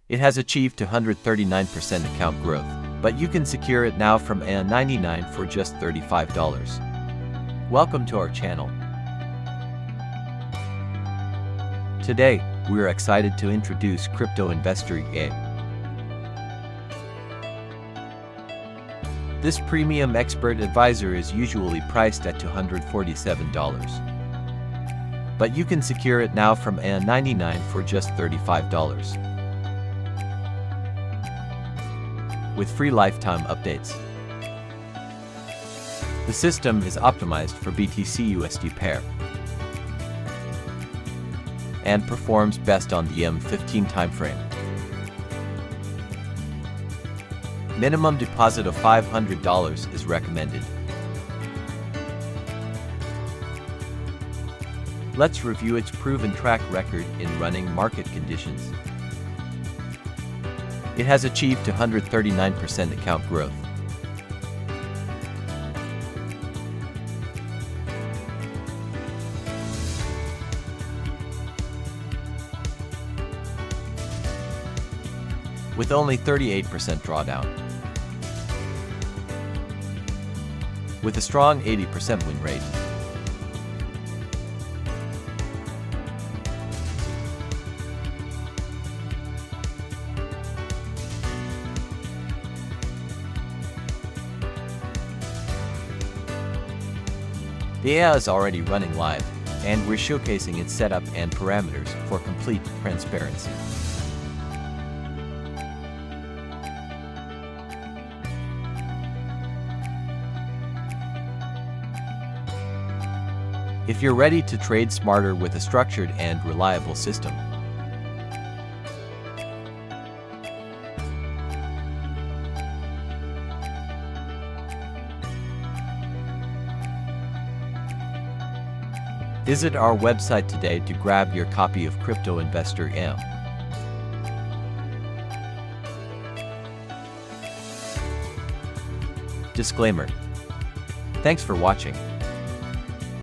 It has achieved 239% account growth, but you can secure it now from M99 for just $35. Welcome to our channel. Today, we are excited to introduce Crypto Investor A. This premium expert advisor is usually priced at $247. But you can secure it now from M99 for just $35. With free lifetime updates. The system is optimized for BTCUSD pair and performs best on the M15 Timeframe. Minimum deposit of $500 is recommended. Let's review its proven track record in running market conditions. It has achieved 239% account growth. With only 38% drawdown. With a strong 80% win rate. The AI is already running live, and we're showcasing its setup and parameters for complete transparency. If you're ready to trade smarter with a structured and reliable system, visit our website today to grab your copy of Crypto Investor M. Disclaimer. Thanks for watching.